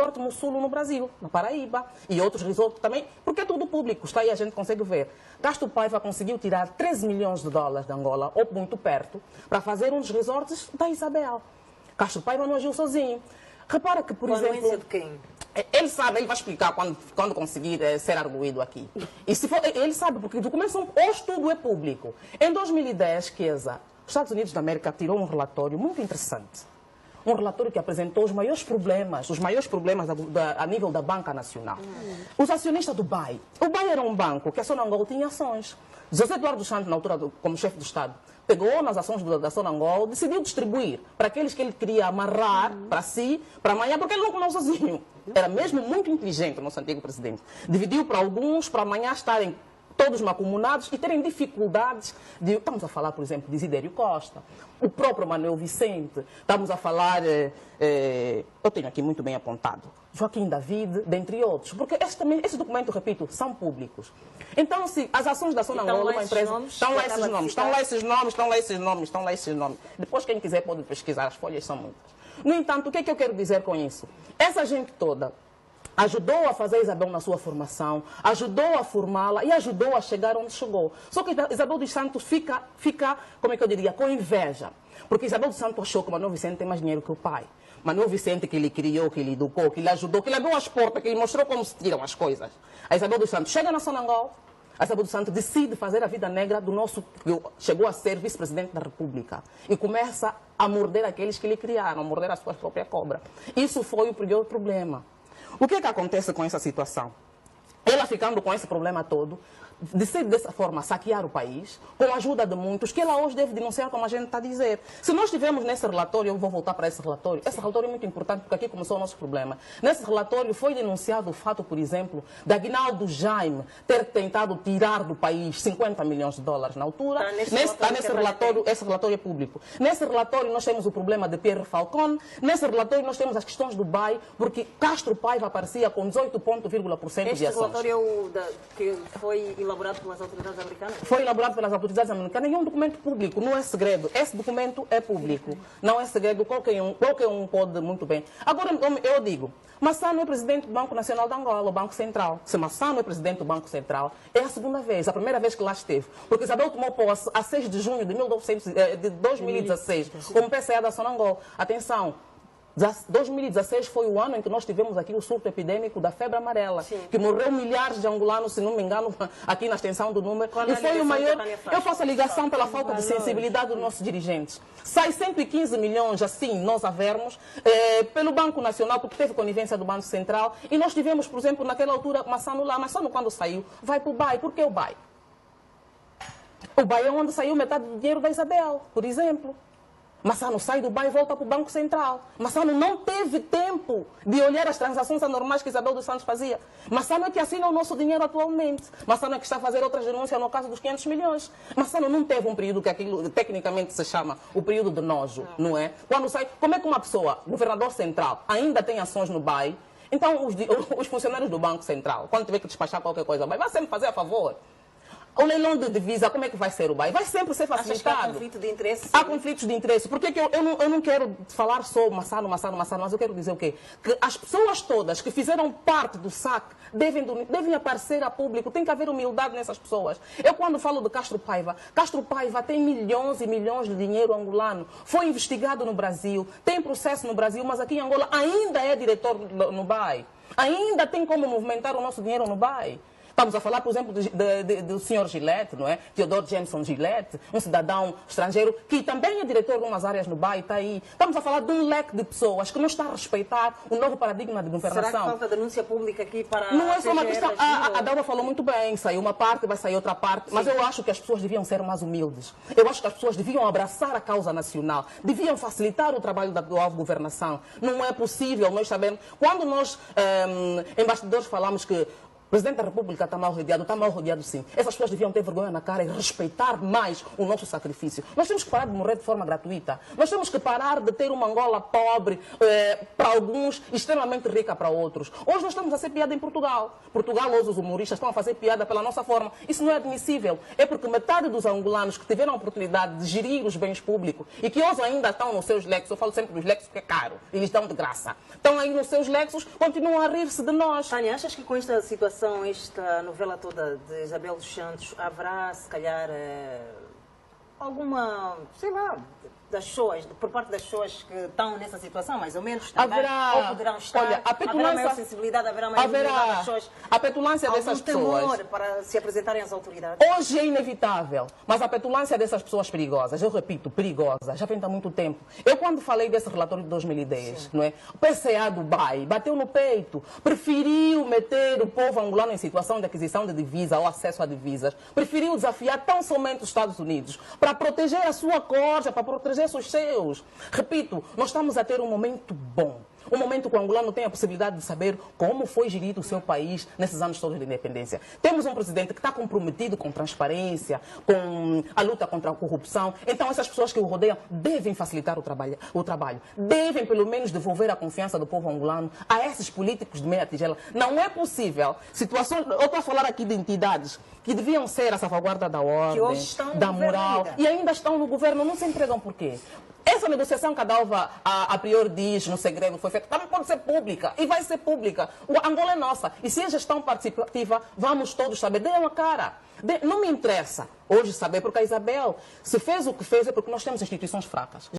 resort Mussulo no Brasil, na Paraíba, e outros resorts também, porque é tudo público, está aí, a gente consegue ver. Castro Paiva conseguiu tirar 13 milhões de dólares de Angola, ou muito perto, para fazer um dos resorts da Isabel. Castro Paiva não agiu sozinho. Repara que, por exemplo... de quem? Ele sabe, ele vai explicar quando conseguir ser arguído aqui. E se for, ele sabe, porque os documentos são, hoje tudo é público. Em 2010, Kesa, os Estados Unidos da América tirou um relatório muito interessante. Um relatório que apresentou os maiores problemas a nível da banca nacional. Os acionistas do BAE. O BAE era um banco que a Sonangol tinha ações. José Eduardo Santos, na altura, como chefe do Estado, pegou nas ações da Sonangol, decidiu distribuir para aqueles que ele queria amarrar para si, para amanhã, porque ele não comeu sozinho. Era mesmo muito inteligente o nosso antigo presidente. Dividiu para alguns, para amanhã estarem todos macumunados e terem dificuldades de... Estamos a falar, por exemplo, de Isidério Costa, o próprio Manuel Vicente, estamos a falar, eu tenho aqui muito bem apontado, Joaquim David, dentre outros, porque esse documento, repito, são públicos. Então, se as ações da Sonangol, uma empresa... Estão lá esses nomes, estão lá esses nomes, estão lá esses nomes, estão lá esses nomes. Depois, quem quiser pode pesquisar, as folhas são muitas. No entanto, o que é que eu quero dizer com isso? Essa gente toda ajudou a fazer Isabel na sua formação, ajudou a formá-la e ajudou a chegar onde chegou. Só que Isabel dos Santos fica, como é que eu diria, com inveja. Porque Isabel dos Santos achou que Manuel Vicente tem mais dinheiro que o pai. Manuel Vicente que lhe criou, que lhe educou, que lhe ajudou, que lhe abriu as portas, que lhe mostrou como se tiram as coisas. A Isabel dos Santos chega na Sonangol, a Isabel dos Santos decide fazer a vida negra do nosso... Chegou a ser vice-presidente da República. E começa a morder aqueles que lhe criaram, a morder a sua própria cobra. Isso foi o primeiro problema. O que é que acontece com essa situação? Ela ficando com esse problema todo, decide dessa forma saquear o país, com a ajuda de muitos, que ela hoje deve denunciar, como a gente está a dizer. Se nós tivermos nesse relatório, eu vou voltar para esse relatório é muito importante, porque aqui começou o nosso problema. Nesse relatório foi denunciado o fato, por exemplo, de Aguinaldo Jaime ter tentado tirar do país 50 milhões de dólares na altura. Está nesse relatório, esse relatório é público. Nesse relatório nós temos o problema de Pierre Falcone, nesse relatório nós temos as questões do BAE, porque Castro Paiva aparecia com 18,%, de ações. Este relatório é o que foi elaborado pelas autoridades americanas? Foi elaborado pelas autoridades americanas e é um documento público, não é segredo. Esse documento é público, não é segredo, qualquer um pode muito bem. Agora, eu digo, Massano é presidente do Banco Nacional de Angola, o Banco Central. Se Massano é presidente do Banco Central, é a segunda vez, a primeira vez que lá esteve. Porque Isabel tomou posse a 6 de junho de 2016, como PCA da Sonangol. Atenção, 2016 foi o ano em que nós tivemos aqui o surto epidêmico da febre amarela, que morreu milhares de angolanos, se não me engano, aqui na extensão do número. E foi o maior. Eu faço a ligação pela falta de sensibilidade dos nossos dirigentes. Sai 115 milhões, assim, nós a vermos, pelo Banco Nacional, porque teve conivência do Banco Central, e nós tivemos, por exemplo, naquela altura, Massano lá. Massano, quando saiu, vai para o BAE. Por que o BAE? O BAE é onde saiu metade do dinheiro da Isabel, por exemplo. Massano sai do BAE e volta para o Banco Central. Massano não teve tempo de olhar as transações anormais que Isabel dos Santos fazia. Massano é que assina o nosso dinheiro atualmente. Massano é que está a fazer outras denúncias no caso dos 500 milhões. Massano não teve um período que aquilo tecnicamente se chama o período de nojo, não é? Quando sai, como é que uma pessoa, governador central, ainda tem ações no BAE? Então, os funcionários do Banco Central, quando tiver que despachar qualquer coisa, vai sempre fazer a favor. O leilão de divisa, como é que vai ser o BAE? Vai sempre ser facilitado. Há conflito de interesse? Há conflitos de interesse. Porque eu não quero falar só Massano, mas eu quero dizer o quê? Que as pessoas todas que fizeram parte do SAC devem aparecer a público. Tem que haver humildade nessas pessoas. Eu, quando falo de Castro Paiva tem milhões e milhões de dinheiro angolano. Foi investigado no Brasil, tem processo no Brasil, mas aqui em Angola ainda é diretor no BAE. Ainda tem como movimentar o nosso dinheiro no BAE. Estamos a falar, por exemplo, do senhor Gillette, não é? Theodore Jameson Gillette, um cidadão estrangeiro que também é diretor de umas áreas no BAE, está aí. Estamos a falar de um leque de pessoas que não está a respeitar o novo paradigma de governação. Será que falta denúncia pública aqui para... Não é só uma questão... A Dalva falou muito bem, saiu uma parte, vai sair outra parte, mas eu acho que as pessoas deviam ser mais humildes. Eu acho que as pessoas deviam abraçar a causa nacional, deviam facilitar o trabalho da nova governação. Não é possível, nós sabemos... Quando nós, em bastidores, falamos que O Presidente da República está mal rodeado sim. Essas pessoas deviam ter vergonha na cara e respeitar mais o nosso sacrifício. Nós temos que parar de morrer de forma gratuita. Nós temos que parar de ter uma Angola pobre para alguns, extremamente rica para outros. Hoje nós estamos a ser piada em Portugal. Portugal, hoje os humoristas estão a fazer piada pela nossa forma. Isso não é admissível. É porque metade dos angolanos que tiveram a oportunidade de gerir os bens públicos e que hoje ainda estão nos seus lexos, eu falo sempre dos lexos porque é caro, eles dão de graça. Estão aí nos seus lexos, continuam a rir-se de nós. Tânia, achas que com esta situação, esta novela toda de Isabel dos Santos, haverá, se calhar, alguma, sei lá, das pessoas, por parte das pessoas que estão nessa situação, mais ou menos, também, ou poderão estar, olha, haverá maior sensibilidade, haverá maior visibilidade das pessoas, a petulância dessas pessoas, temor para se apresentarem às autoridades? Hoje é inevitável, mas a petulância dessas pessoas perigosas, eu repito, perigosas, já vem há muito tempo. Eu quando falei desse relatório de 2010, não é? O PCA Dubai bateu no peito, preferiu meter o povo angolano em situação de aquisição de divisa ou acesso a divisas, preferiu desafiar tão somente os Estados Unidos para proteger a sua corja, para proteger os seus. Repito, nós estamos a ter um momento bom. Um momento que o angolano tem a possibilidade de saber como foi gerido o seu país nesses anos todos de independência. Temos um presidente que está comprometido com transparência, com a luta contra a corrupção. Então, essas pessoas que o rodeiam devem facilitar o trabalho. Devem, pelo menos, devolver a confiança do povo angolano a esses políticos de meia tigela. Não é possível situações... Eu estou a falar aqui de entidades que deviam ser a salvaguarda da ordem, da moral, e ainda estão no governo. Não se entregam por quê? Essa negociação que a Dalva a priori diz no segredo foi feita, também pode ser pública e vai ser pública. A Angola é nossa. E se é gestão participativa, vamos todos saber. Dêem a cara. Não me interessa hoje saber, porque a Isabel, se fez o que fez, é porque nós temos instituições fracas.